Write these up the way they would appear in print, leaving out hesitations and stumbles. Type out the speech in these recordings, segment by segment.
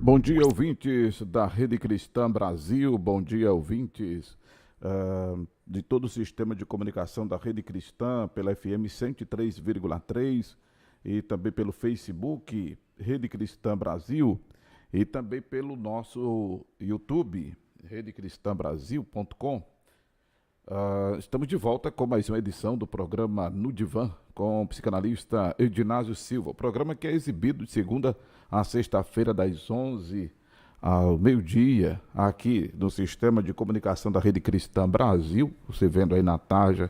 Bom dia, ouvintes da Rede Cristã Brasil. Bom dia, ouvintes de todo o sistema de comunicação da Rede Cristã, pela FM 103,3 e também pelo Facebook Rede Cristã Brasil e também pelo nosso YouTube, redecristãbrasil.com. Estamos de volta com mais uma edição do programa No Divã, com o psicanalista Edinásio Silva. O programa que é exibido de segunda a sexta-feira, das 11 ao meio-dia, aqui no sistema de comunicação da Rede Cristã Brasil. Você vendo aí na tarja,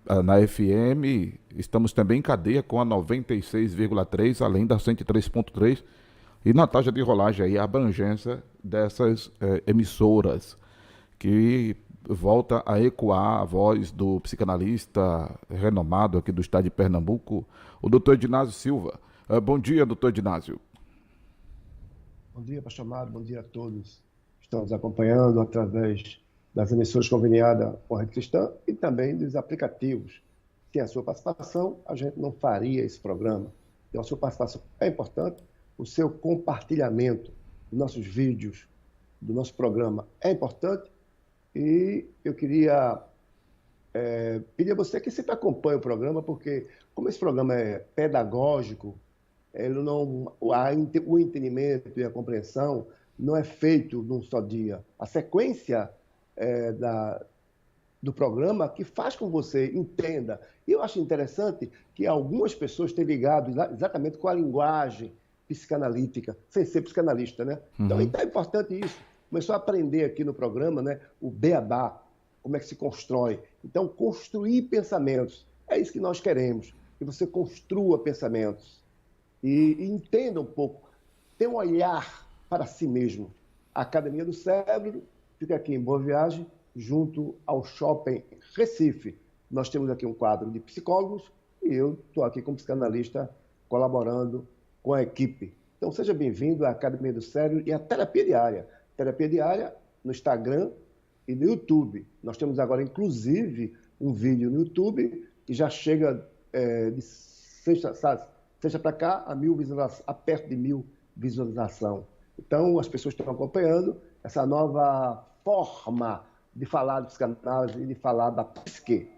na FM, estamos também em cadeia com a 96,3, além da 103,3, e na taxa de rolagem aí a abrangência dessas emissoras, que volta a ecoar a voz do psicanalista renomado aqui do estado de Pernambuco, o doutor Edinásio Silva. Bom dia, doutor Edinásio. Bom dia, pastor Amado, bom dia a todos que estão nos acompanhando através das emissoras conveniadas com a Rede Cristã e também dos aplicativos. Sem a sua participação, a gente não faria esse programa. Então, a sua participação é importante, o seu compartilhamento dos nossos vídeos, do nosso programa é importante. E eu queria pedir a você que sempre acompanhe o programa, porque como esse programa é pedagógico, ele não, o entendimento e a compreensão não é feito num só dia. A sequência do programa que faz com que você entenda. E eu acho interessante que algumas pessoas têm ligado exatamente com a linguagem psicanalítica, sem ser psicanalista, né? Então, é importante isso. Começou a aprender aqui no programa, né, o beabá, como é que se constrói. Então, construir pensamentos, é isso que nós queremos, que você construa pensamentos e entenda um pouco, tenha um olhar para si mesmo. A Academia do Cérebro fica aqui em Boa Viagem, junto ao Shopping Recife. Nós temos aqui um quadro de psicólogos e eu estou aqui como psicanalista colaborando com a equipe. Então, seja bem-vindo à Academia do Cérebro e à Terapia Diária. Terapia Diária no Instagram e no YouTube. Nós temos agora, inclusive, um vídeo no YouTube que já chega de sexta para cá a perto de 1.000 visualizações. Então, as pessoas estão acompanhando essa nova forma de falar de psicanálise e de falar da psique.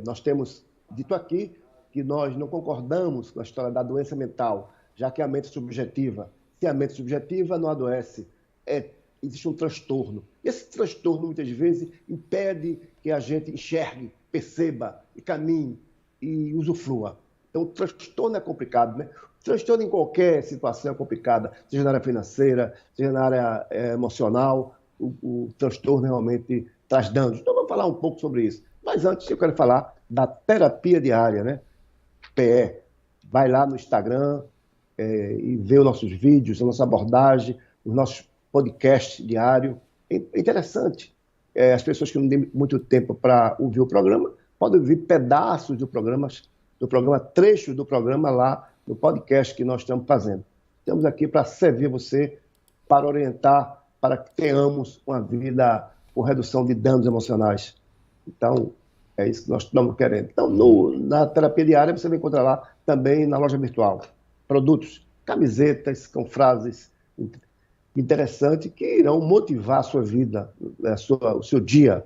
Nós temos dito aqui que nós não concordamos com a história da doença mental, já que a mente é subjetiva. Se a mente é subjetiva, não adoece. Existe um transtorno. E esse transtorno, muitas vezes, impede que a gente enxergue, perceba, e caminhe, e usufrua. Então, o transtorno é complicado, né? O transtorno em qualquer situação é complicada, seja na área financeira, seja na área emocional, o transtorno realmente traz danos. Então, vamos falar um pouco sobre isso. Mas antes, eu quero falar da terapia diária, né? PE. Vai lá no Instagram e vê os nossos vídeos, a nossa abordagem, os nossos podcast diário. É interessante. As pessoas que não têm muito tempo para ouvir o programa podem ouvir pedaços do programa, trechos do programa lá no podcast que nós estamos fazendo. Estamos aqui para servir você, para orientar, para que tenhamos uma vida com redução de danos emocionais. Então, é isso que nós estamos querendo. Então, na terapia diária, você vai encontrar lá também na loja virtual produtos, camisetas com frases interessante que irão motivar a sua vida, o seu dia,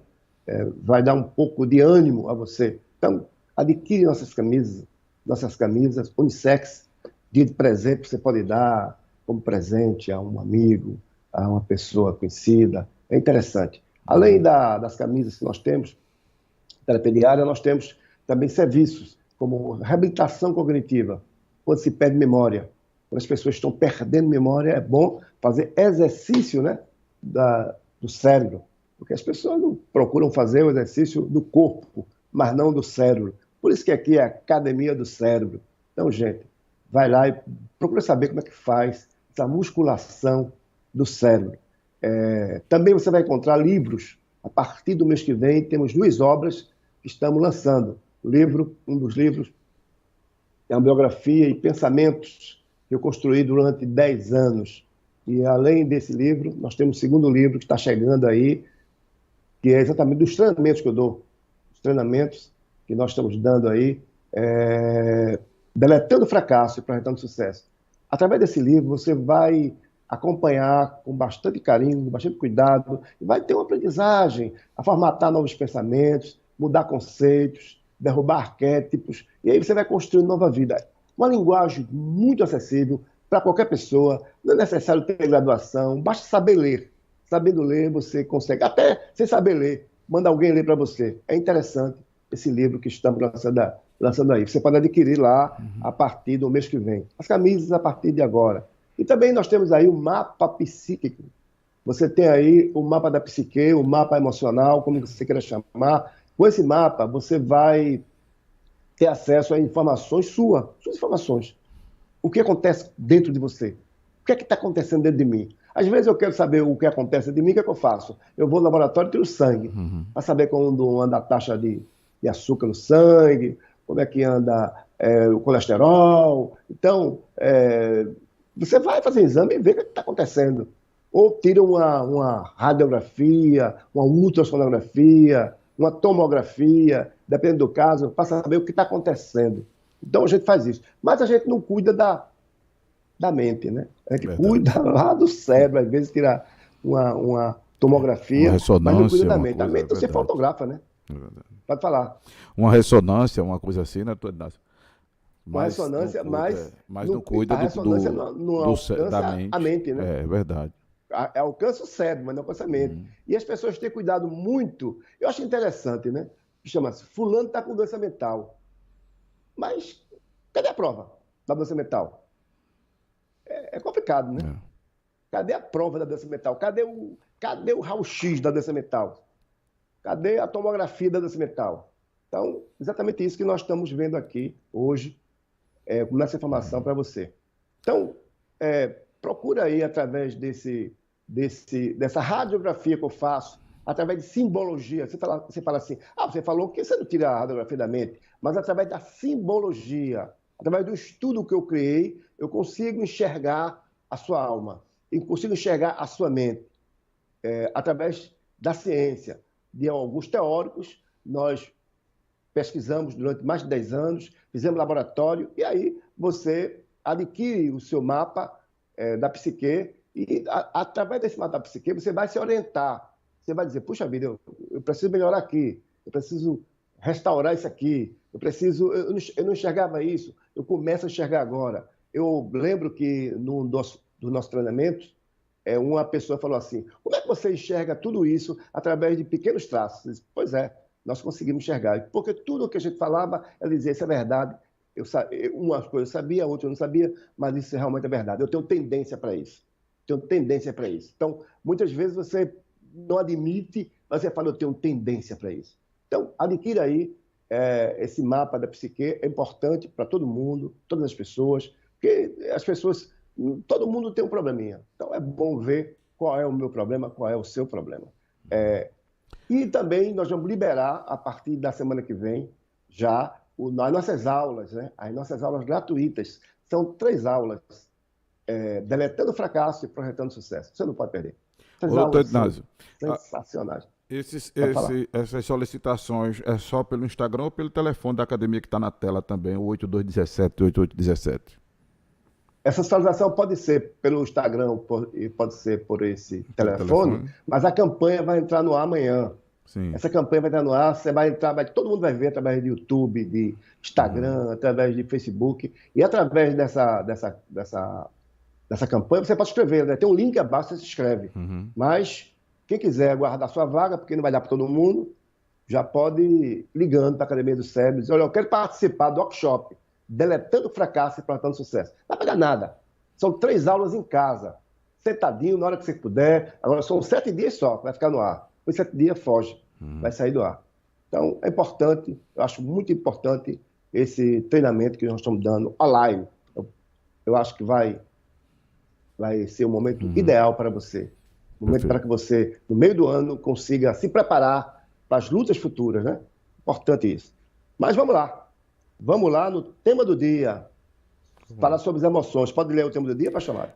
vai dar um pouco de ânimo a você. Então, adquire nossas camisas unissex, dia de presente você pode dar como presente a um amigo, a uma pessoa conhecida. É interessante. Além das camisas que nós temos, terapia diária, nós temos também serviços como reabilitação cognitiva, quando se perde memória. Quando as pessoas estão perdendo memória, é bom fazer exercício, né, do cérebro, porque as pessoas não procuram fazer o exercício do corpo, mas não do cérebro. Por isso que aqui é a Academia do Cérebro. Então, gente, vai lá e procura saber como é que faz essa musculação do cérebro. Também você vai encontrar livros. A partir do mês que vem, temos 2 obras que estamos lançando. Um dos livros é uma biografia e pensamentos que eu construí durante 10 anos. E, além desse livro, nós temos um 2º livro que está chegando aí, que é exatamente dos treinamentos que eu dou. Os treinamentos que nós estamos dando aí, deletando o fracasso e projetando sucesso. Através desse livro, você vai acompanhar com bastante carinho, com bastante cuidado, e vai ter uma aprendizagem a formatar novos pensamentos, mudar conceitos, derrubar arquétipos, e aí você vai construindo nova vida. Uma linguagem muito acessível para qualquer pessoa, não é necessário ter graduação, basta saber ler. Sabendo ler, você consegue, até sem saber ler, manda alguém ler para você. É interessante esse livro que estamos lançando aí. Você pode adquirir lá a partir do mês que vem. As camisas a partir de agora. E também nós temos aí o mapa psíquico. Você tem aí o mapa da psique, o mapa emocional, como você queira chamar. Com esse mapa, você vai ter acesso a informações suas informações. O que acontece dentro de você? O que é que está acontecendo dentro de mim? Às vezes eu quero saber o que acontece de mim, o que é que eu faço? Eu vou no laboratório e tiro sangue, para saber como anda a taxa de açúcar no sangue, como é que anda o colesterol. Então, você vai fazer exame e vê o que está acontecendo. Ou tira uma radiografia, uma ultrassonografia, uma tomografia, dependendo do caso, para saber o que está acontecendo. Então a gente faz isso. Mas a gente não cuida da mente, né? A gente cuida lá do cérebro, às vezes tira uma tomografia, mas não cuida da mente. A mente você fotografa, né? Pode falar. Uma ressonância, uma coisa assim, né, Inácio? Uma ressonância, mas não cuida a ressonância não alcança da mente. A mente, né? É verdade. Alcança o cérebro, mas não alcança a mente. E as pessoas têm cuidado muito. Eu acho interessante, né? Chama-se fulano está com doença mental. Mas cadê a prova da doença mental? É complicado, né? Cadê a prova da doença mental? Cadê o raio-x da doença mental? Cadê a tomografia da doença mental? Então, exatamente isso que nós estamos vendo aqui hoje, com essa informação para você. Então, procura aí, através dessa radiografia que eu faço, através de simbologia. Você fala assim, você falou que você não tira a radiografia da mente, mas através da simbologia, através do estudo que eu criei, eu consigo enxergar a sua alma, eu consigo enxergar a sua mente. Através da ciência, de alguns teóricos, nós pesquisamos durante mais de 10 anos, fizemos laboratório, e aí você adquire o seu mapa da psique, e através desse mapa da psique, você vai se orientar. Você vai dizer, puxa vida, eu preciso melhorar aqui, eu preciso restaurar isso aqui, eu não enxergava isso, eu começo a enxergar agora. Eu lembro que no nosso treinamento, uma pessoa falou assim, como é que você enxerga tudo isso através de pequenos traços? Eu disse, pois é, nós conseguimos enxergar. Porque tudo o que a gente falava, ela dizia, isso é verdade. Uma coisa eu sabia, outra eu não sabia, mas isso realmente é verdade. Eu tenho tendência para isso. Então, muitas vezes você não admite, mas você fala, eu tenho tendência para isso. Então, adquira aí esse mapa da psique, é importante para todo mundo, todas as pessoas, porque as pessoas, todo mundo tem um probleminha. Então, é bom ver qual é o meu problema, qual é o seu problema. E também nós vamos liberar, a partir da semana que vem, já as nossas aulas, né? As nossas aulas gratuitas. São 3 aulas, Deletando o Fracasso e Projetando Sucesso. Você não pode perder. Doutor Inácio, sensacionais. Essas solicitações é só pelo Instagram ou pelo telefone da academia que está na tela também, o 8217-8817? Essa solicitação pode ser pelo Instagram e pode ser por esse telefone, mas a campanha vai entrar no ar amanhã. Sim. Essa campanha vai entrar no ar, você vai entrar, todo mundo vai ver através de YouTube, de Instagram, através de Facebook, e através dessa campanha você pode escrever, né? Tem um link abaixo, você se inscreve. Mas quem quiser guardar sua vaga, porque não vai dar para todo mundo, já pode ir ligando para a Academia do Cérebro e dizer, olha, eu quero participar do workshop Deletando o Fracasso e Projetando Sucesso. Não vai pagar nada. São 3 aulas em casa, sentadinho, na hora que você puder. Agora são 7 dias só, vai ficar no ar. Depois 7 dias foge, vai sair do ar. Então, é importante, eu acho muito importante esse treinamento que nós estamos dando online. Eu acho que vai ser o momento ideal para você. Um momento para que você, no meio do ano, consiga se preparar para as lutas futuras, né? Importante isso. Mas vamos lá. Vamos lá no tema do dia. Falar sobre as emoções. Pode ler o tema do dia, pastor Mário?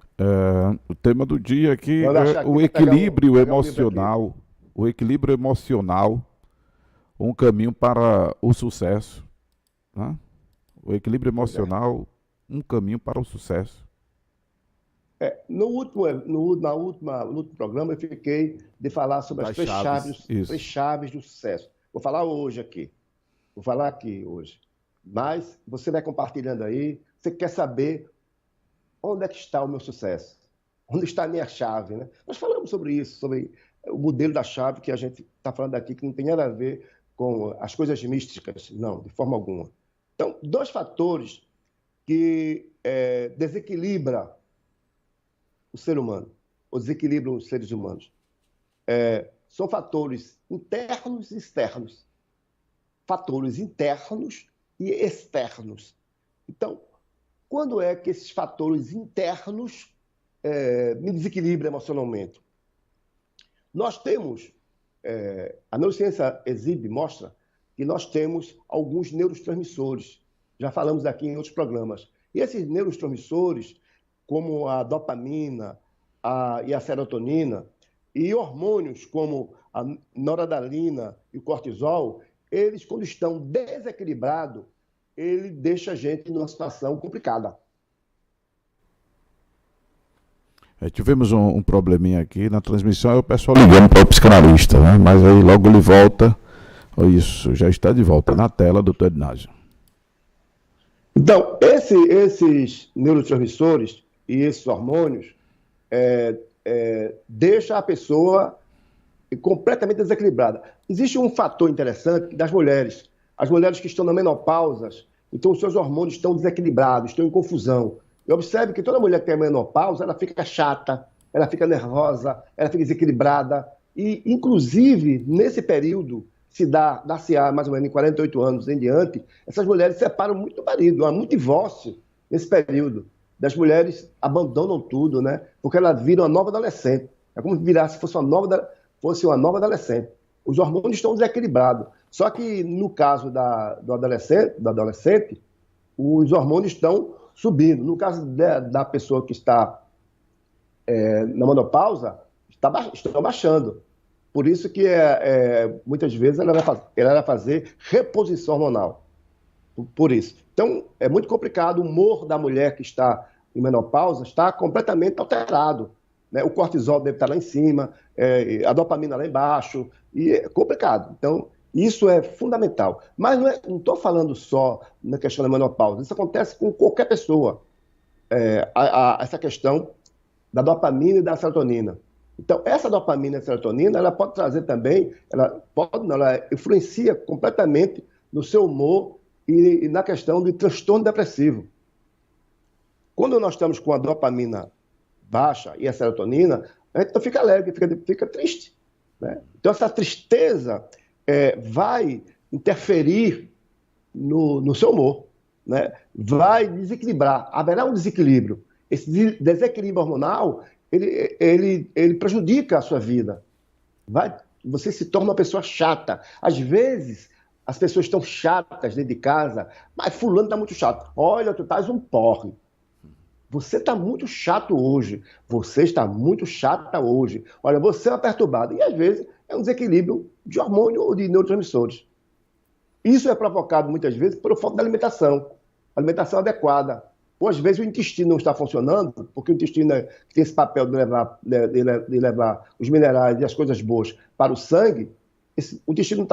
O tema do dia aqui é o equilíbrio emocional. O equilíbrio emocional, um caminho para o sucesso. Né? O equilíbrio emocional, um caminho para o sucesso. No último programa, eu fiquei de falar sobre as Das três chaves, chaves, isso. três chaves do sucesso. Vou falar hoje aqui. Vou falar aqui hoje. Mas você vai compartilhando aí. Você quer saber onde é que está o meu sucesso? Onde está a minha chave, né? Nós falamos sobre isso, sobre o modelo da chave que a gente está falando aqui, que não tem nada a ver com as coisas místicas, não, de forma alguma. Então, dois fatores que desequilibram o ser humano, ou desequilibram os seres humanos. São fatores internos e externos. Fatores internos e externos. Então, quando é que esses fatores internos me desequilibram emocionalmente? Nós temos, a neurociência mostra que nós temos alguns neurotransmissores. Já falamos aqui em outros programas. E esses neurotransmissores, como a dopamina e a serotonina, e hormônios como a noradrenalina e o cortisol, eles, quando estão desequilibrados, ele deixa a gente numa situação complicada. Tivemos um probleminha aqui na transmissão, é o pessoal ligando para o psicanalista, né? Mas aí logo ele volta. Isso, já está de volta na tela, doutor Ednásio. Então, esses neurotransmissores e esses hormônios deixam a pessoa completamente desequilibrada. Existe um fator interessante das mulheres. As mulheres que estão na menopausa, então os seus hormônios estão desequilibrados, estão em confusão. E observe que toda mulher que tem menopausa, ela fica chata, ela fica nervosa, ela fica desequilibrada. E, inclusive, nesse período, dá-se-á mais ou menos em 48 anos em diante, essas mulheres separam muito do marido, há muito divórcio nesse período. Das mulheres abandonam tudo, né? Porque elas viram uma nova adolescente. É como se fosse uma nova adolescente. Os hormônios estão desequilibrados. Só que no caso do adolescente, os hormônios estão subindo. No caso da pessoa que está na menopausa, estão baixando. Por isso que muitas vezes ela vai fazer reposição hormonal. Por isso. Então, é muito complicado. O humor da mulher que está em menopausa está completamente alterado, né? O cortisol deve estar lá em cima, a dopamina lá embaixo, e é complicado. Então, isso é fundamental. Mas não estou falando só na questão da menopausa. Isso acontece com qualquer pessoa. Essa questão da dopamina e da serotonina. Então, essa dopamina e a serotonina, ela pode trazer também, ela influencia completamente no seu humor e na questão de transtorno depressivo. Quando nós estamos com a dopamina baixa e a serotonina, a gente não fica alegre, fica triste, né? Então, essa tristeza vai interferir no seu humor, né? Vai desequilibrar, haverá um desequilíbrio. Esse desequilíbrio hormonal, ele prejudica a sua vida. Você se torna uma pessoa chata. Às vezes, as pessoas estão chatas dentro de casa, mas fulano está muito chato. Olha, tu estás um porre. Você está muito chato hoje. Você está muito chata hoje. Olha, você é uma perturbada. E às vezes é um desequilíbrio de hormônio ou de neurotransmissores. Isso é provocado muitas vezes pelo falta da alimentação adequada. Ou às vezes o intestino não está funcionando, porque o intestino tem esse papel de levar os minerais e as coisas boas para o sangue. O intestino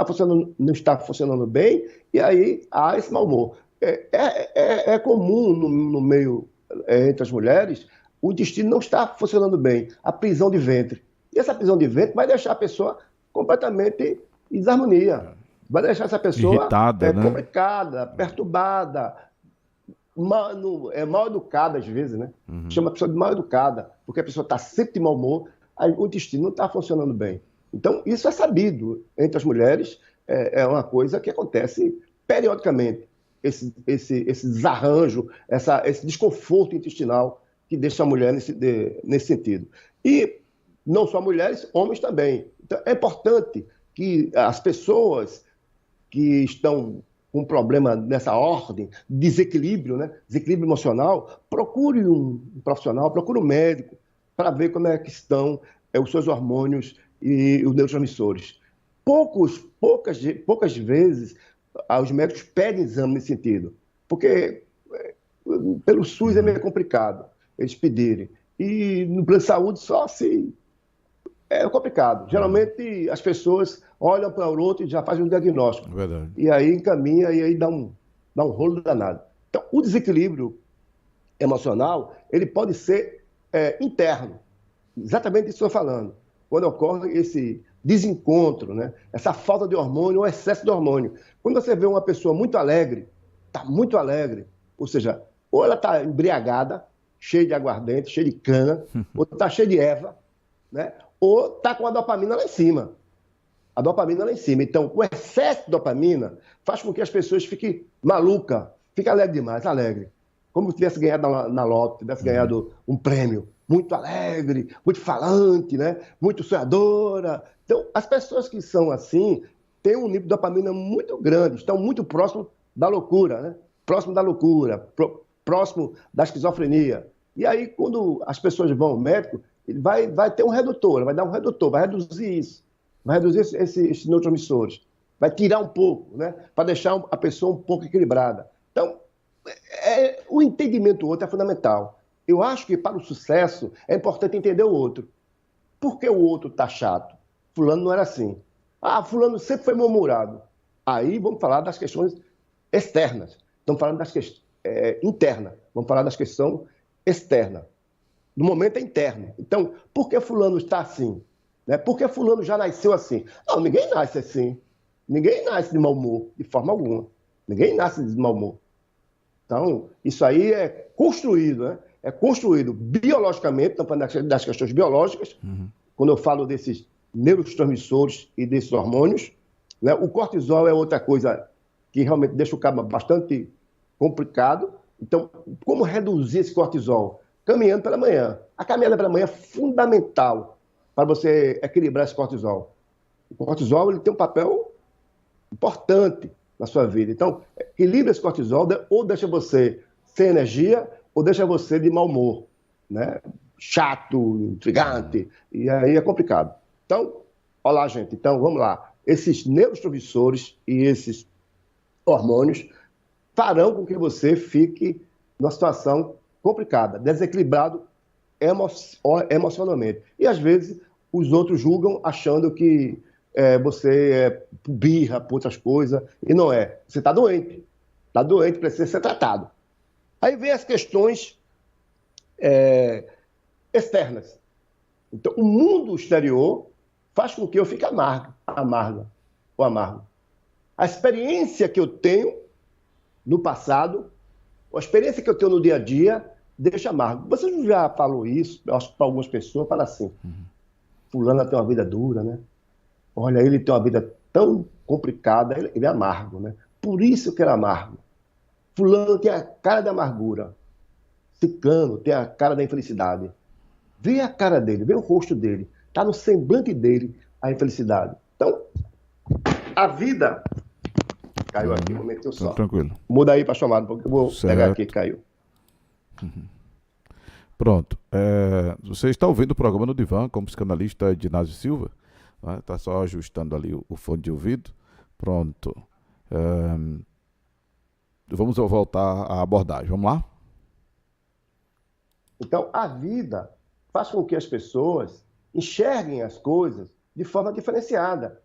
não está funcionando bem, e aí há esse mau humor. É comum no meio entre as mulheres, o intestino não está funcionando bem, a prisão de ventre. E essa prisão de ventre vai deixar a pessoa completamente em desarmonia. Vai deixar essa pessoa irritada, né? Complicada, perturbada, mal educada às vezes, né? Uhum. Chama a pessoa de mal educada, porque a pessoa está sempre de mau humor, aí o intestino não está funcionando bem. Então, isso é sabido entre as mulheres, é uma coisa que acontece periodicamente. Esse desarranjo, esse desconforto intestinal que deixa a mulher nesse sentido. E não só mulheres, homens também. Então, é importante que as pessoas que estão com um problema nessa ordem, desequilíbrio, né? Desequilíbrio emocional, procure um profissional, procure um médico para ver como é que estão os seus hormônios e os neurotransmissores. Poucas vezes os médicos pedem exame nesse sentido, porque pelo SUS é meio complicado eles pedirem. e no plano de saúde só se... É complicado. Geralmente as pessoas olham para o outro e já fazem um diagnóstico. Verdade. E aí encaminha e aí dá um rolo danado. Então, o desequilíbrio emocional, ele pode ser interno. Exatamente isso que eu estou falando. Quando ocorre esse desencontro, né? Essa falta de hormônio ou excesso de hormônio. Quando você vê uma pessoa muito alegre, está muito alegre, ou seja, ou ela está embriagada, cheia de aguardente, cheia de cana, ou está cheia de erva, né? Ou está com a dopamina lá em cima. A dopamina lá em cima. Então, o excesso de dopamina faz com que as pessoas fiquem malucas, fiquem alegre demais, alegre. Como se tivesse ganhado na loto, tivesse ganhado um prêmio. Muito alegre, muito falante, né? Muito sonhadora. Então, as pessoas que são assim têm um nível de dopamina muito grande, estão muito próximo da loucura, né? Próximo da loucura, próximo da esquizofrenia. E aí, quando as pessoas vão ao médico, ele vai ter um redutor, vai dar um redutor, vai reduzir isso, vai reduzir esses neurotransmissores, vai tirar um pouco, né? Para deixar a pessoa um pouco equilibrada. Então, o entendimento do outro é fundamental. Eu acho que para o sucesso é importante entender o outro. Por que o outro está chato? Fulano não era assim. Ah, fulano sempre foi mal-humorado. Aí vamos falar das questões externas. Estamos falando das questões internas. Vamos falar das questões externas. No momento é interno. Então, por que fulano está assim? Né? Por que fulano já nasceu assim? Não, ninguém nasce assim. Ninguém nasce de mau humor, de forma alguma. Ninguém nasce de mau humor. Então, isso aí é construído, né? É construído biologicamente, estamos falando das questões biológicas, quando eu falo desses neurotransmissores e desses hormônios, né? O cortisol é outra coisa que realmente deixa o cabo bastante complicado. Então, como reduzir esse cortisol? Caminhando pela manhã. A caminhada pela manhã é fundamental para você equilibrar esse cortisol. O cortisol ele tem um papel importante na sua vida. Então, equilibra esse cortisol, ou deixa você sem energia, ou deixa você de mau humor, né? Chato, intrigante, e aí é complicado. Então, olha lá, gente, então vamos lá. Esses neurotransmissores e esses hormônios farão com que você fique numa situação complicada, desequilibrado emocionalmente. E às vezes os outros julgam achando que você é birra por outras coisas, e não é. Você está doente, precisa ser tratado. Aí vem as questões externas. Então, o mundo exterior faz com que eu fique amarga ou amargo. A experiência que eu tenho no passado, a experiência que eu tenho no dia a dia, deixa amargo. Você já falou isso, eu acho que para algumas pessoas, fala assim, fulano tem uma vida dura, né? Olha, ele tem uma vida tão complicada, ele é amargo, né? Por isso que ele é amargo. Fulano tem a cara da amargura. Ciclano tem a cara da infelicidade. Vê a cara dele, vê o rosto dele. Está no semblante dele a infelicidade. Então, a vida... Caiu aqui, vou meter o som. Tranquilo. Muda aí para chamar, porque eu vou pegar aqui, caiu. Pronto. Você está ouvindo o programa no Divã com o psicanalista Edinásio Silva. Está só ajustando ali o fone de ouvido. Pronto. Vamos voltar à abordagem. Vamos lá? Então, a vida faz com que as pessoas enxerguem as coisas de forma diferenciada.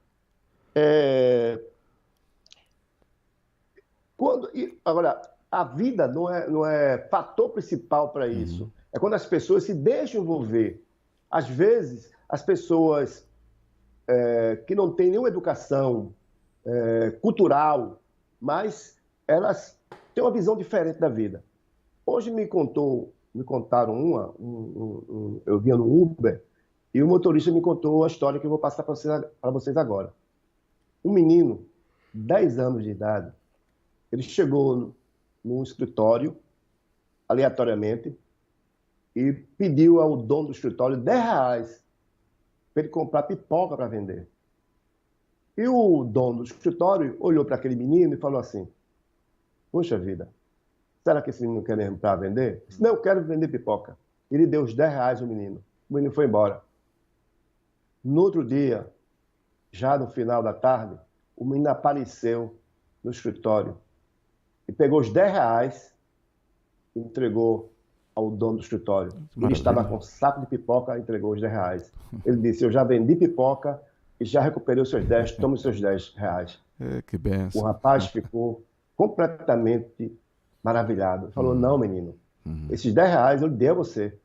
Agora, a vida não é fator principal para isso. É quando as pessoas se deixam envolver. Às vezes, as pessoas que não têm nenhuma educação cultural, mas elas têm uma visão diferente da vida. Hoje me contaram eu vinha no Uber, e o motorista me contou a história que eu vou passar para vocês agora. Um menino, 10 anos de idade, ele chegou num escritório, aleatoriamente, e pediu ao dono do escritório R$10 para ele comprar pipoca para vender. E o dono do escritório olhou para aquele menino e falou assim, poxa vida, será que esse menino quer mesmo para vender? Ele disse, não, eu quero vender pipoca. Ele deu os R$10 ao menino. O menino foi embora. No outro dia, já no final da tarde, o menino apareceu no escritório e pegou os R$10 e entregou ao dono do escritório. Ele Maravilha. estava com um saco de pipoca e entregou os R$ 10. Ele disse, eu já vendi pipoca e já recuperei os seus 10, toma os seus R$ 10. Que O benção. rapaz ficou completamente maravilhado. Falou, não, menino, esses R$ 10 eu dei a você.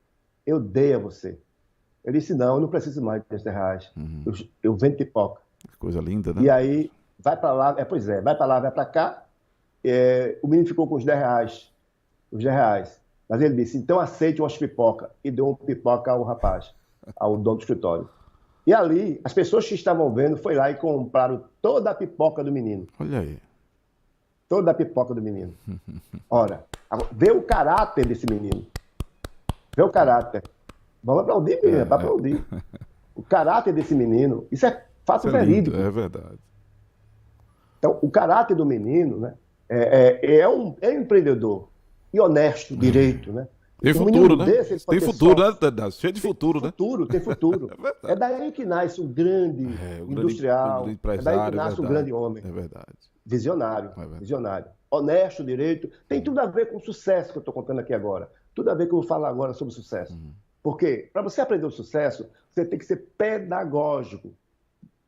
Eu dei a você. Ele disse, não, eu não preciso mais desses R$ 10. Eu vendo pipoca. Que coisa linda, né? E aí, vai para lá, pois é, vai para lá, vai para cá. O menino ficou com os R$ 10. Os R$ 10. Mas ele disse, então aceite umas pipoca. E deu uma pipoca ao rapaz, ao dono do escritório. E ali, as pessoas que estavam vendo, foi lá e compraram toda a pipoca do menino. Olha aí. Toda a pipoca do menino. Ora, vê o caráter desse menino. Vê o caráter. Vamos aplaudir, menino, para aplaudir. O caráter desse menino, isso é fato verídico. É verdade. Então, o caráter do menino, né, é um empreendedor e honesto, direito, né? Tem Um futuro, menino né? desse, ele Tem pode ter futuro, sorte. né, Dedas? Cheio de futuro, né? Tem futuro. É verdade. É daí que nasce um grande O industrial, grande é daí empresário, que nasce um verdade. grande homem. É verdade. Visionário, verdade. visionário. Honesto, direito. Tem tudo a ver com o sucesso que eu estou contando aqui agora. Tudo a ver com o que eu vou falar agora sobre sucesso. Porque, para você aprender o sucesso, você tem que ser pedagógico.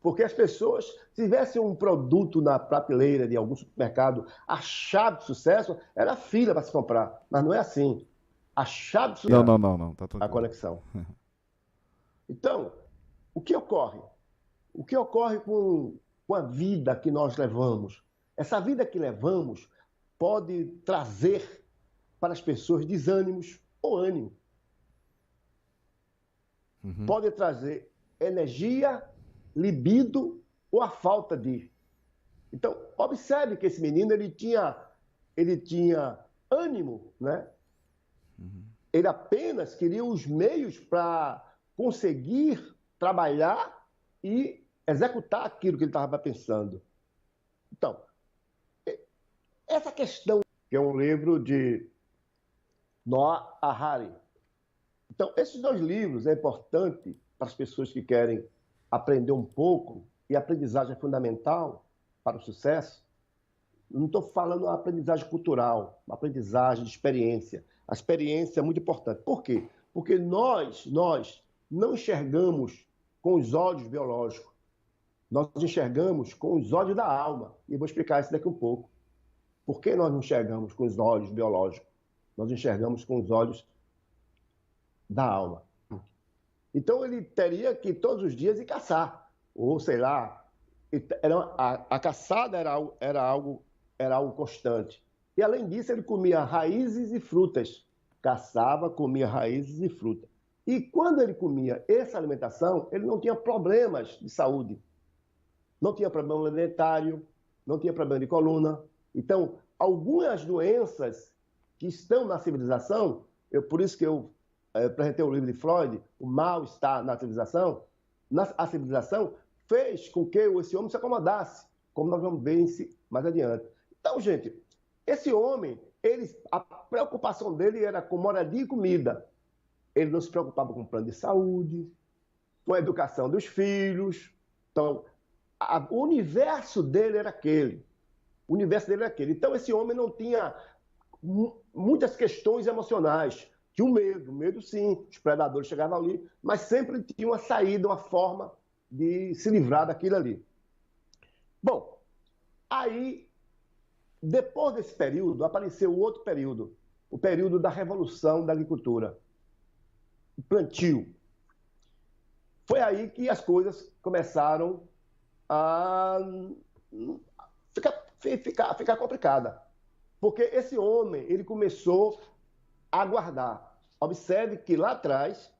Porque as pessoas, se tivessem um produto na prateleira de algum supermercado, a chave de sucesso era a fila para se comprar. Mas não é assim. A chave de sucesso Não. Tá é a tranquilo. conexão. Então, o que ocorre? O que ocorre com a vida que nós levamos? Essa vida que levamos pode trazer para as pessoas desânimos ou ânimo. Pode trazer energia, libido ou a falta de. Então, observe que esse menino ele tinha ânimo, né? Ele apenas queria os meios para conseguir trabalhar e executar aquilo que ele estava pensando. Então, essa questão, que é um livro de Noah Harari. Então, esses dois livros é importante para as pessoas que querem aprender um pouco, e a aprendizagem é fundamental para o sucesso. Não estou falando uma aprendizagem cultural, uma aprendizagem de experiência. A experiência é muito importante. Por quê? Porque nós não enxergamos com os olhos biológicos. Nós enxergamos com os olhos da alma. E vou explicar isso daqui um pouco. Por que nós não enxergamos com os olhos biológicos? Nós enxergamos com os olhos da alma. Então ele teria que todos os dias ir caçar. Ou sei lá, a caçada era algo constante. E além disso, ele comia raízes e frutas. Caçava, comia raízes e frutas. E quando ele comia essa alimentação, ele não tinha problemas de saúde. Não tinha problema dentário, não tinha problema de coluna. Então, algumas doenças que estão na civilização, por isso que eu apresentei o livro de Freud, O Mal Está na Civilização. A civilização fez com que esse homem se acomodasse, como nós vamos ver mais adiante. Então, gente, esse homem, a preocupação dele era com moradia e comida. Ele não se preocupava com plano de saúde, com a educação dos filhos. Então, o universo dele era aquele. O universo dele era aquele. Então, esse homem não tinha muitas questões emocionais. Tinha o medo sim, os predadores chegavam ali, mas sempre tinha uma saída, uma forma de se livrar daquilo ali. Bom, aí, depois desse período, apareceu outro período, o período da revolução da agricultura, o plantio. Foi aí que as coisas começaram a ficar complicada. Porque esse homem, ele começou a guardar. Observe que lá atrás,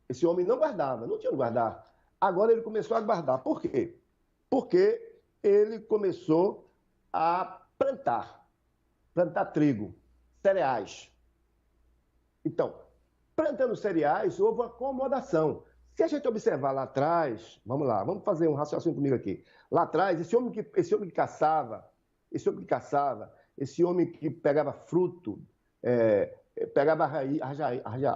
esse homem não guardava, não tinha onde guardar. Agora ele começou a guardar. Por quê? Porque ele começou a plantar trigo, cereais. Então, plantando cereais, houve uma acomodação. Se a gente observar lá atrás, vamos lá, vamos fazer um raciocínio comigo aqui. Lá atrás, esse homem que caçava, esse homem que pegava fruto, pegava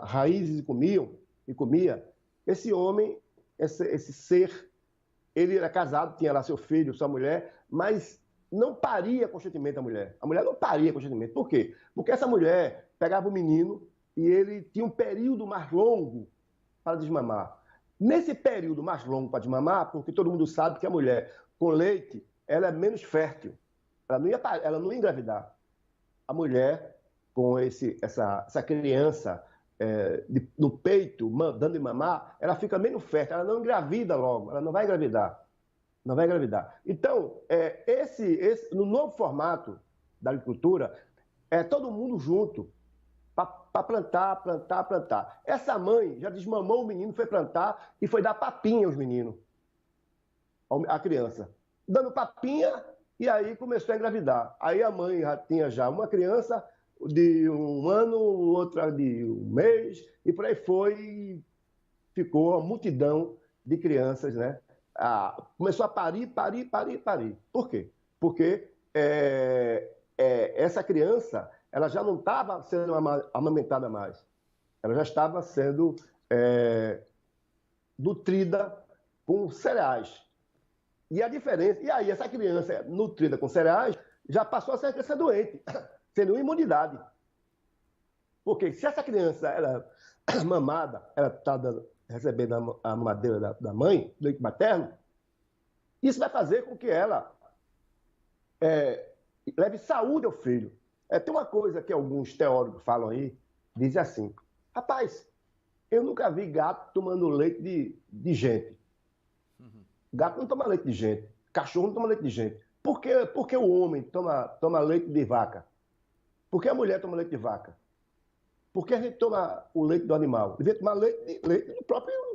raízes e comia, esse homem, esse ser, ele era casado, tinha lá seu filho, sua mulher, mas não paria constantemente a mulher. A mulher não paria constantemente. Por quê? Porque essa mulher pegava o menino e ele tinha um período mais longo para desmamar. Nesse período mais longo para desmamar, porque todo mundo sabe que a mulher com leite, ela é menos fértil, ela não ia engravidar. A mulher com essa criança no peito, dando de mamar, ela fica menos fértil, ela não engravida logo, ela não vai engravidar. Não vai engravidar. Então, no novo formato da agricultura, é todo mundo junto para plantar. Essa mãe já desmamou o menino, foi plantar e foi dar papinha aos meninos, à criança. Dando papinha e aí começou a engravidar. Aí a mãe já tinha uma criança de 1 ano, outra de 1 mês, e por aí foi, e ficou a multidão de crianças, né? Começou a parir. Por quê? Porque essa criança ela já não estava sendo amamentada mais. Ela já estava sendo nutrida com cereais. E a diferença... E aí, essa criança nutrida com cereais já passou a ser uma criança doente, sem nenhuma imunidade. Porque se essa criança ela mamada, ela está recebendo a mamadeira da mãe, leite materno, isso vai fazer com que ela leve saúde ao filho. Tem uma coisa que alguns teóricos falam aí, dizem assim, rapaz, eu nunca vi gato tomando leite de gente. Gato não toma leite de gente, cachorro não toma leite de gente. Por que o homem toma leite de vaca? Por que a mulher toma leite de vaca? Por que a gente toma o leite do animal? Devia tomar leite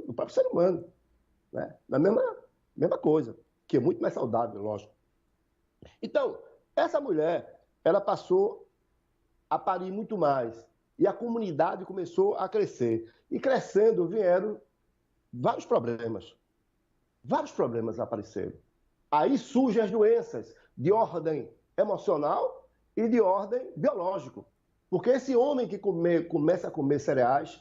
do próprio ser humano. Né? Da mesma coisa, que é muito mais saudável, lógico. Então, essa mulher, ela passou a parir muito mais. E a comunidade começou a crescer. E crescendo vieram vários problemas. Vários problemas apareceram. Aí surgem as doenças de ordem emocional e de ordem biológica. Porque esse homem que começa a comer cereais,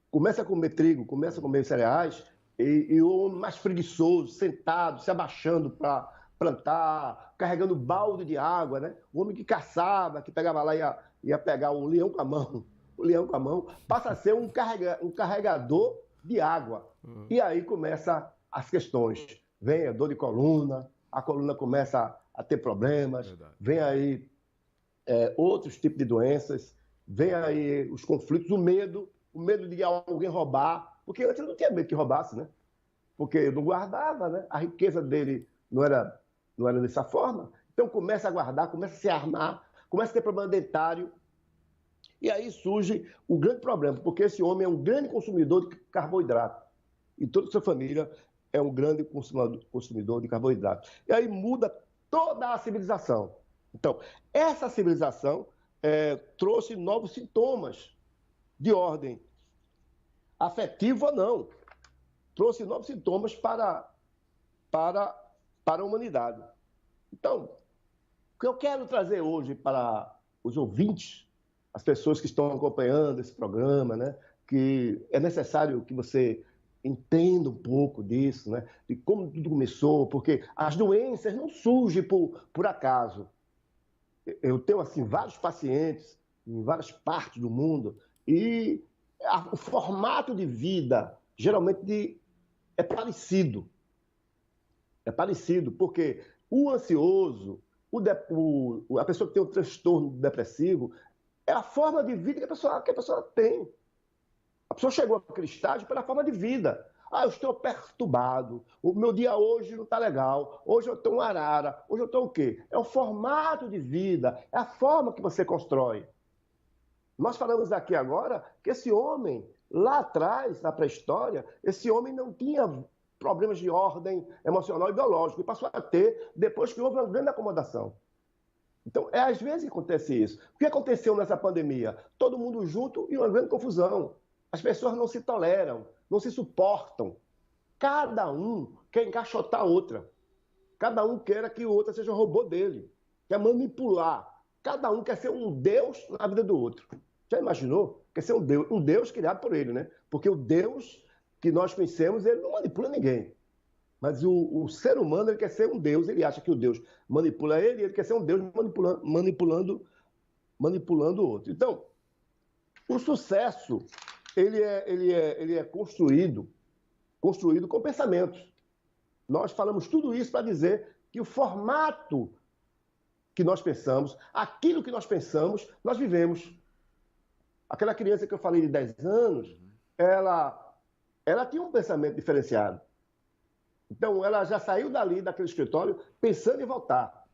começa a comer trigo, começa a comer cereais, e o homem mais preguiçoso, sentado, se abaixando para plantar, carregando balde de água, né? O homem que caçava, que pegava lá e ia pegar o leão com a mão, passa a ser um carregador de água. E aí começam as questões. Vem a dor de coluna, a coluna começa a ter problemas, verdade. Vem aí outros tipos de doenças, vem aí os conflitos, o medo de alguém roubar, porque antes não tinha medo que roubasse, né? Porque não guardava, né? A riqueza dele não era dessa forma. Então começa a guardar, começa a se armar, começa a ter problema dentário, e aí surge o grande problema, porque esse homem é um grande consumidor de carboidrato, e toda a sua família é um grande consumidor de carboidrato. E aí muda toda a civilização. Então, essa civilização trouxe novos sintomas de ordem afetiva ou não. Trouxe novos sintomas para a humanidade. Então, o que eu quero trazer hoje para os ouvintes, as pessoas que estão acompanhando esse programa, né, que é necessário que você entenda um pouco disso, né, de como tudo começou, porque as doenças não surgem por acaso. Eu tenho assim vários pacientes em várias partes do mundo e o formato de vida geralmente é parecido. É parecido, porque o ansioso, a pessoa que tem um transtorno depressivo, é a forma de vida que a pessoa tem. A pessoa chegou àquele estágio pela forma de vida. Eu estou perturbado, o meu dia hoje não está legal, hoje eu estou um arara, hoje eu estou o quê? É o formato de vida, é a forma que você constrói. Nós falamos aqui agora que esse homem, lá atrás, na pré-história, esse homem não tinha problemas de ordem emocional e biológica, e passou a ter depois que houve uma grande acomodação. Então, às vezes que acontece isso. O que aconteceu nessa pandemia? Todo mundo junto e uma grande confusão. As pessoas não se toleram, não se suportam. Cada um quer encaixotar a outra. Cada um quer que o outro seja o robô dele. Quer manipular. Cada um quer ser um Deus na vida do outro. Já imaginou? Quer ser um Deus criado por ele, né? Porque o Deus que nós conhecemos, ele não manipula ninguém. Mas o ser humano, ele quer ser um Deus, ele acha que o Deus manipula ele, ele quer ser um Deus manipulando o outro. Então, O sucesso, ele é construído com pensamentos. Nós falamos tudo isso para dizer que o formato que nós pensamos, aquilo que nós pensamos, nós vivemos. Aquela criança que eu falei de 10 anos, ela tinha um pensamento diferenciado. Então, ela já saiu daquele escritório, pensando em voltar.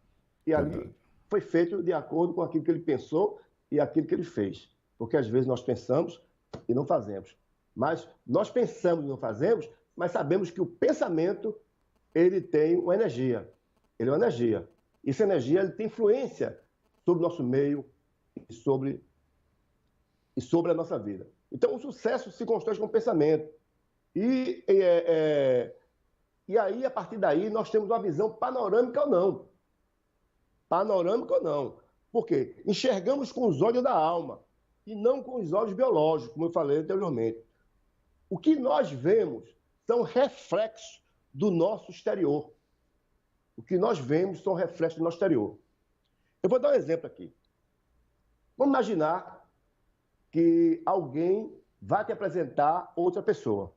E ali foi feito de acordo com aquilo que ele pensou e aquilo que ele fez. Porque, às vezes, nós pensamos e não fazemos. Mas nós pensamos e não fazemos, mas sabemos que o pensamento, ele tem uma energia. Ele é uma energia. E essa energia ele tem influência sobre o nosso meio e sobre a nossa vida. Então, o sucesso se constrói com o pensamento. E aí, a partir daí, nós temos uma visão panorâmica ou não. Panorâmica ou não. Por quê? Enxergamos com os olhos da alma e não com os olhos biológicos, como eu falei anteriormente. O que nós vemos são reflexos do nosso exterior. O que nós vemos são reflexos do nosso exterior. Eu vou dar um exemplo aqui. Vamos imaginar que alguém vai te apresentar outra pessoa.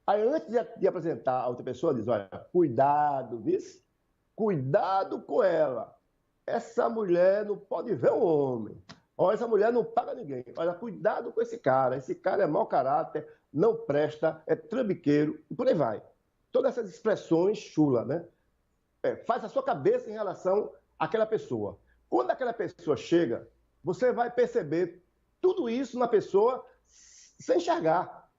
Aí, antes de apresentar a outra pessoa, diz, olha, cuidado, viu? Cuidado com ela. Essa mulher não pode ver um homem. Olha, essa mulher não paga ninguém. Olha, cuidado com esse cara. Esse cara é mau caráter, não presta, é trambiqueiro, e por aí vai. Todas essas expressões chulas, né? Faz a sua cabeça em relação àquela pessoa. Quando aquela pessoa chega, você vai perceber tudo isso na pessoa sem enxergar.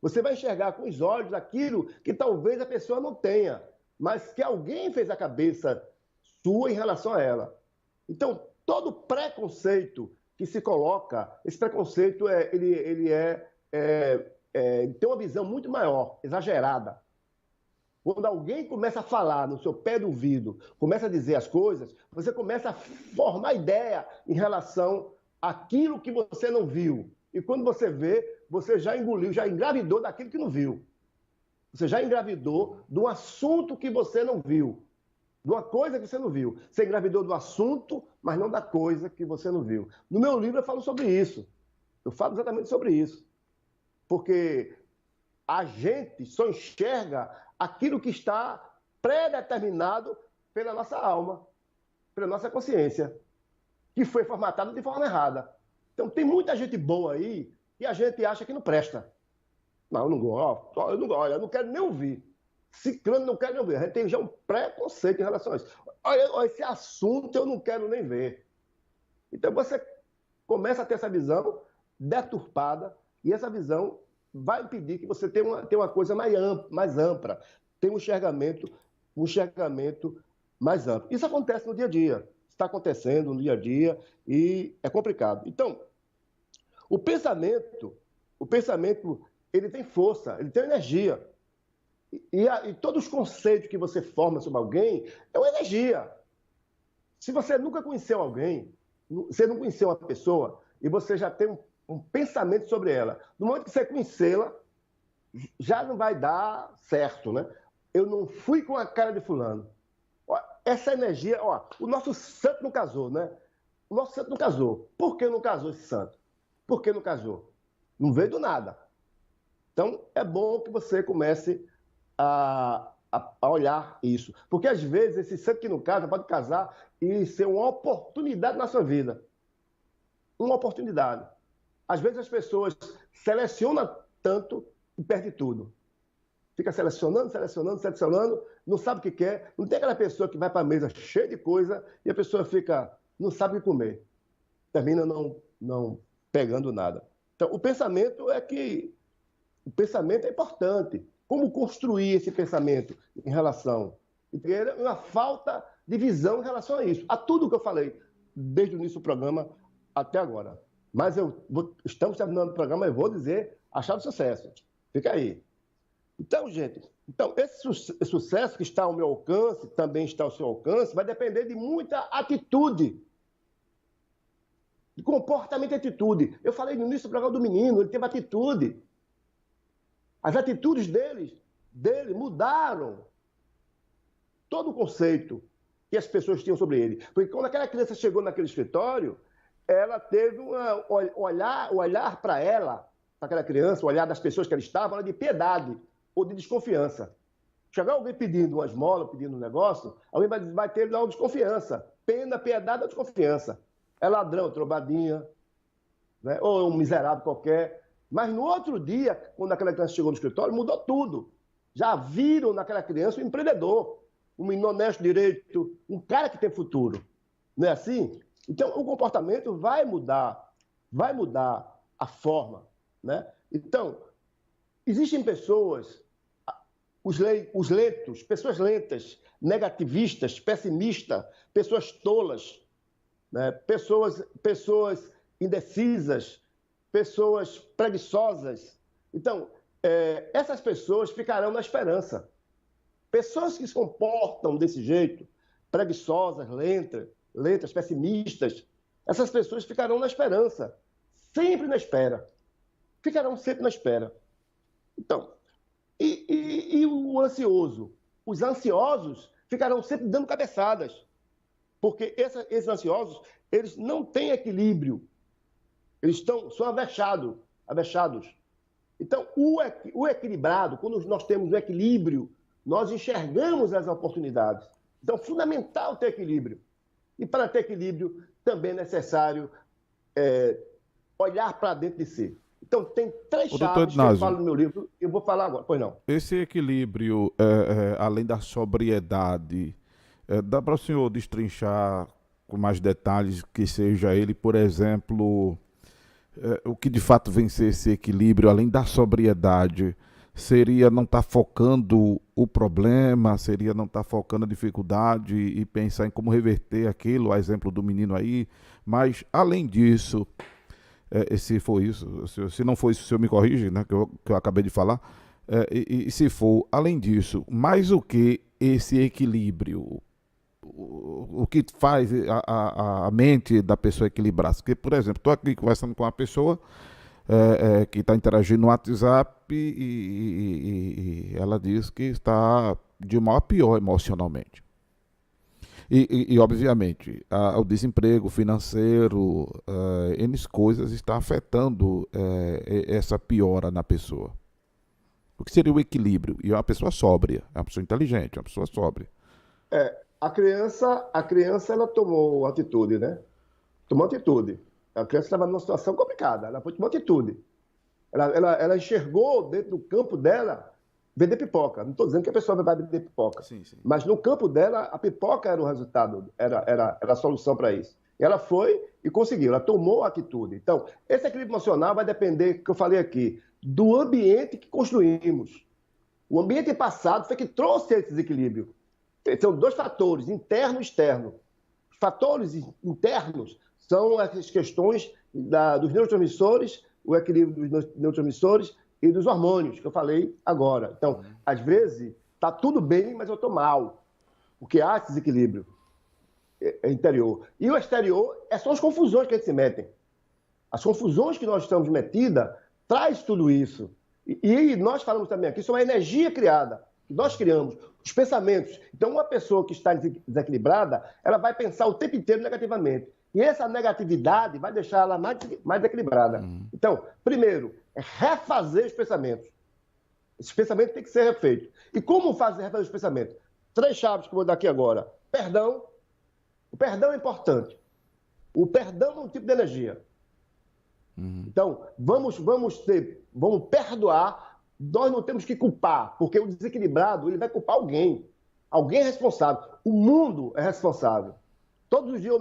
Você vai enxergar com os olhos aquilo que talvez a pessoa não tenha, mas que alguém fez a cabeça sua em relação a ela. Então, todo preconceito que se coloca, esse preconceito ele tem uma visão muito maior, exagerada. Quando alguém começa a falar no seu pé do ouvido, começa a dizer as coisas, você começa a formar ideia em relação àquilo que você não viu. E quando você vê, você já engoliu, já engravidou daquilo que não viu. Você já engravidou de um assunto que você não viu. De uma coisa que você não viu. Você engravidou do assunto, mas não da coisa que você não viu. No meu livro eu falo sobre isso. Eu falo exatamente sobre isso. Porque a gente só enxerga aquilo que está pré-determinado pela nossa alma, pela nossa consciência, que foi formatado de forma errada. Então, tem muita gente boa aí e a gente acha que não presta. Não, eu não gosto, eu não quero nem ouvir. Ciclano não quero nem ouvir. A gente tem já um preconceito em relação a isso. Olha, esse assunto eu não quero nem ver. Então, você começa a ter essa visão deturpada e essa visão vai impedir que você tenha uma coisa mais ampla, tenha um enxergamento mais amplo. Isso acontece no dia a dia, está acontecendo no dia a dia e é complicado. Então, o pensamento, ele tem força, ele tem energia. E todos os conceitos que você forma sobre alguém é uma energia. Se você nunca conheceu alguém, você não conheceu uma pessoa e você já tem um pensamento sobre ela. No momento que você conhecê-la, já não vai dar certo, né? Eu não fui com a cara de fulano. Essa energia, o nosso santo não casou, né? O nosso santo não casou. Por que não casou esse santo? Por que não casou? Não veio do nada. Então, é bom que você comece a olhar isso. Porque, às vezes, esse santo que não casa pode casar e ser uma oportunidade na sua vida. Uma oportunidade. Às vezes as pessoas selecionam tanto e perdem tudo. Fica selecionando, não sabe o que quer. Não tem aquela pessoa que vai para a mesa cheia de coisa e a pessoa não sabe o que comer. Termina não pegando nada. Então, o pensamento é importante. Como construir esse pensamento em relação? É uma falta de visão em relação a isso. A tudo que eu falei desde o início do programa até agora. Mas estamos terminando o programa e eu vou dizer a chave do sucesso. Fica aí. Então, gente, esse sucesso que está ao meu alcance, também está ao seu alcance, vai depender de muita atitude. De comportamento e atitude. Eu falei no início do programa do menino, ele teve atitude. As atitudes dele mudaram todo o conceito que as pessoas tinham sobre ele. Porque quando aquela criança chegou naquele escritório, ela teve olhar para ela, para aquela criança, o olhar das pessoas que ela estava, era de piedade ou de desconfiança. Chegar alguém pedindo uma esmola, pedindo um negócio, alguém vai ter uma desconfiança. Pena, piedade ou desconfiança. É ladrão, trombadinha, né? Ou um miserável qualquer. Mas no outro dia, quando aquela criança chegou no escritório, mudou tudo. Já viram naquela criança um empreendedor, um menino honesto, direito, um cara que tem futuro. Não é assim? Então, o comportamento vai mudar a forma, né? Então, existem pessoas, os lentos, pessoas lentas, negativistas, pessimistas, pessoas tolas, né? Pessoas indecisas, pessoas preguiçosas. Então, essas pessoas ficarão na esperança. Pessoas que se comportam desse jeito, preguiçosas, lentas, pessimistas, essas pessoas ficarão na esperança, sempre na espera. Ficarão sempre na espera. Então, e o ansioso? Os ansiosos ficarão sempre dando cabeçadas, porque esses ansiosos, eles não têm equilíbrio. Eles são avexados. Então, o equilibrado, quando nós temos o equilíbrio, nós enxergamos as oportunidades. Então, é fundamental ter equilíbrio. E para ter equilíbrio, também é necessário olhar para dentro de si. Então, tem três chaves que eu falo no meu livro, e eu vou falar agora. Pois não. Esse equilíbrio, além da sobriedade, dá para o senhor destrinchar com mais detalhes que seja ele, por exemplo, o que de fato vencer esse equilíbrio, além da sobriedade, seria não estar focando o problema, seria não estar focando a dificuldade e pensar em como reverter aquilo, a exemplo do menino aí, mas além disso, se for isso, se não for isso, o senhor me corrige, né, que eu acabei de falar, e se for, além disso, mais o que esse equilíbrio, o que faz a mente da pessoa equilibrar? Porque, por exemplo, estou aqui conversando com uma pessoa que está interagindo no WhatsApp e ela diz que está de mal a pior emocionalmente. E obviamente, o desemprego financeiro, N coisas está afetando essa piora na pessoa. O que seria o equilíbrio? E é uma pessoa sóbria, é uma pessoa inteligente, é uma pessoa sóbria. A criança ela tomou atitude, né? Tomou atitude. A criança estava numa situação complicada, ela tomou atitude. Ela enxergou dentro do campo dela vender pipoca. Não estou dizendo que a pessoa vai vender pipoca. Sim, sim. Mas no campo dela, a pipoca era o resultado, era a solução para isso. E ela foi e conseguiu, ela tomou a atitude. Então, esse equilíbrio emocional vai depender, que eu falei aqui, do ambiente que construímos. O ambiente passado foi que trouxe esse desequilíbrio. São dois fatores, interno e externo. Os fatores internos são as questões dos neurotransmissores, o equilíbrio dos neurotransmissores e dos hormônios, que eu falei agora. Então, às vezes, está tudo bem, mas eu estou mal, porque há esse desequilíbrio interior. E o exterior são as confusões que a gente se metem. As confusões que nós estamos metidas traz tudo isso. E nós falamos também aqui sobre a energia criada, que nós criamos, os pensamentos. Então, uma pessoa que está desequilibrada, ela vai pensar o tempo inteiro negativamente. E essa negatividade vai deixar ela mais equilibrada. Então, primeiro, é refazer os pensamentos. Esses pensamentos têm que ser refeitos. E como refazer os pensamentos? 3 chaves que eu vou dar aqui agora. Perdão. O perdão é importante. O perdão é um tipo de energia. Então, vamos perdoar. Nós não temos que culpar, porque o desequilibrado ele vai culpar alguém. Alguém é responsável. O mundo é responsável. Todos os dias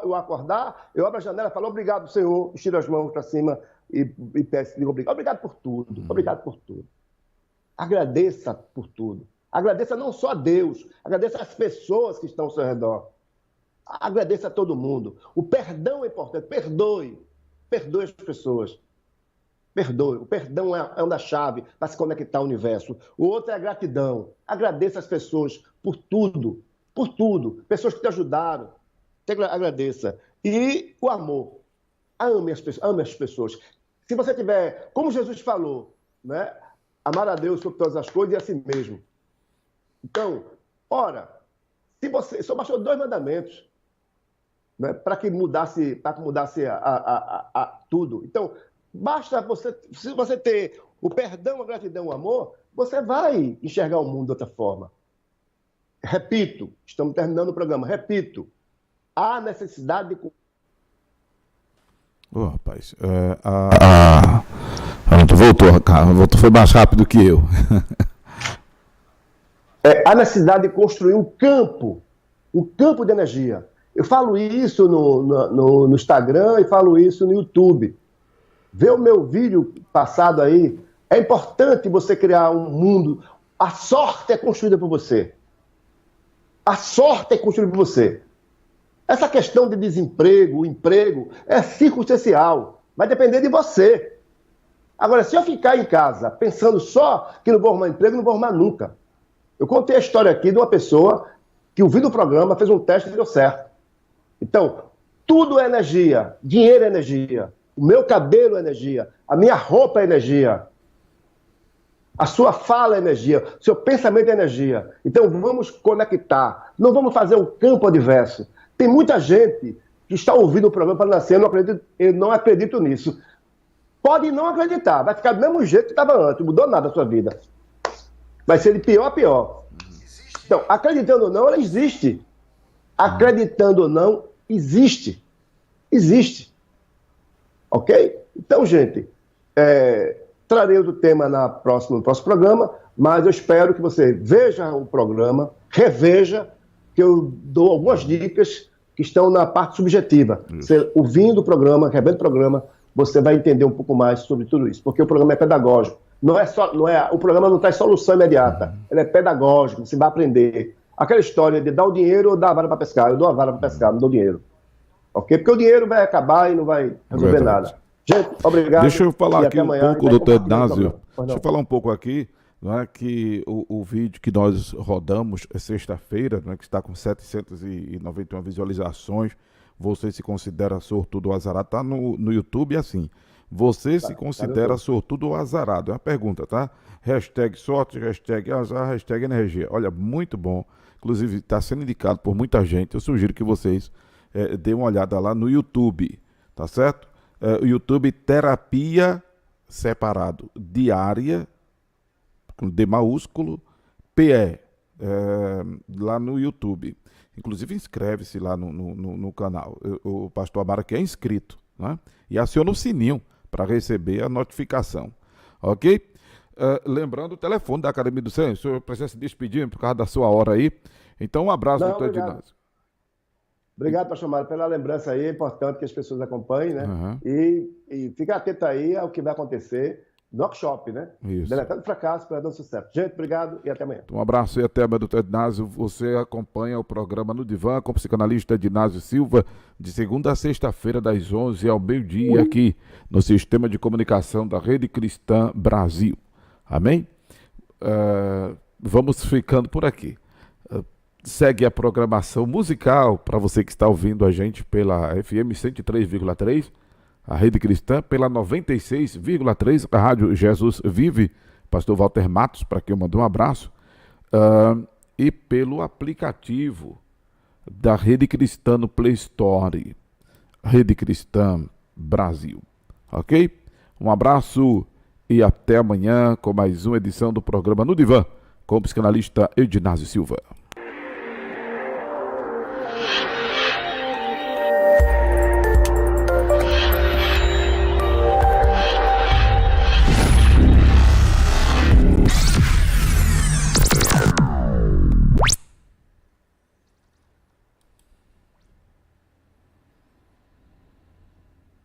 eu acordar, eu abro a janela e falo obrigado, Senhor, estiro as mãos para cima e peço, digo obrigado. Obrigado por tudo, obrigado por tudo. Agradeça por tudo. Agradeça não só a Deus, agradeça às pessoas que estão ao seu redor. Agradeça a todo mundo. O perdão é importante. Perdoe as pessoas. Perdoe. O perdão é uma chave para se conectar ao universo. O outro é a gratidão. Agradeça as pessoas por tudo. Por tudo. Pessoas que te ajudaram. Agradeça. E o amor. Ame as pessoas. Se você tiver, como Jesus falou, né? Amar a Deus sobre todas as coisas e a si mesmo. Então, ora, só baixou 2 mandamentos. né, para que mudasse tudo. Então, basta você, se você ter o perdão, a gratidão, o amor, você vai enxergar o mundo de outra forma. Repito, estamos terminando o programa, repito, há necessidade de... Rapaz, voltou, cara, foi mais rápido que eu. Há necessidade de construir um campo de energia. Eu falo isso no Instagram e falo isso no YouTube. Vê o meu vídeo passado aí. É importante você criar um mundo. A sorte é construída por você. A sorte é construída por você. Essa questão de desemprego, o emprego, é circunstancial. Vai depender de você. Agora, se eu ficar em casa pensando só que não vou arrumar emprego, não vou arrumar nunca. Eu contei a história aqui de uma pessoa que, ouvindo o programa, fez um teste e deu certo. Então, tudo é energia. Dinheiro é energia. O meu cabelo é energia. A minha roupa é energia. A sua fala é energia. O seu pensamento é energia. Então, vamos conectar. Não vamos fazer um campo adverso. Tem muita gente que está ouvindo o programa para nascer. Eu não acredito nisso. Pode não acreditar. Vai ficar do mesmo jeito que estava antes. Não mudou nada a sua vida. Vai ser de pior a pior. Então, acreditando ou não, ela existe. Acreditando ou não, existe. Existe. Ok? Então, gente, trarei outro tema no próximo programa, mas eu espero que você veja o programa, reveja, que eu dou algumas dicas que estão na parte subjetiva. Você, ouvindo o programa, revendo o programa, você vai entender um pouco mais sobre tudo isso, porque o programa é pedagógico. O programa não traz solução imediata, ele é pedagógico, você vai aprender. Aquela história de dar o dinheiro ou dar a vara para pescar. Eu dou a vara para pescar, não dou dinheiro. Ok? Porque o dinheiro vai acabar e não vai resolver nada. Gente, obrigado. Deixa eu falar aqui um pouco, doutor Ednásio. Deixa eu falar um pouco aqui, né, que o vídeo que nós rodamos é sexta-feira, né, que está com 791 visualizações. Você se considera sortudo ou azarado? Está no YouTube assim. Você se considera sortudo ou azarado? É uma pergunta, tá? Hashtag sorte, hashtag azar, hashtag energia. Olha, muito bom. Inclusive, está sendo indicado por muita gente. Eu sugiro que vocês deem uma olhada lá no YouTube, tá certo? O YouTube Terapia Separado Diária, com D maiúsculo, PE, lá no YouTube. Inclusive, inscreve-se lá no canal. O pastor Amaro aqui é inscrito, né? E aciona o sininho para receber a notificação, ok? Lembrando o telefone da Academia do Senhor, o senhor precisa se despedir por causa da sua hora aí. Então, um abraço, doutor Ednásio. Obrigado, pastor Mário, pela lembrança aí. É importante que as pessoas acompanhem, né? E fica atento aí ao que vai acontecer no workshop, né? Isso. Deletando fracasso para dar sucesso. Gente, obrigado e até amanhã. Um abraço e até amanhã, doutor Ednásio. Você acompanha o programa No Divã com o psicanalista Ednásio Silva, de segunda a sexta-feira, das 11 ao meio-dia, aqui no Sistema de Comunicação da Rede Cristã Brasil. Amém? Vamos ficando por aqui. Segue a programação musical para você que está ouvindo a gente pela FM 103,3, a Rede Cristã, pela 96,3, a Rádio Jesus Vive, pastor Walter Matos, para quem eu mando um abraço, e pelo aplicativo da Rede Cristã no Play Store, Rede Cristã Brasil. Ok? Um abraço e até amanhã com mais uma edição do programa No Divã, com o psicanalista Ednásio Silva.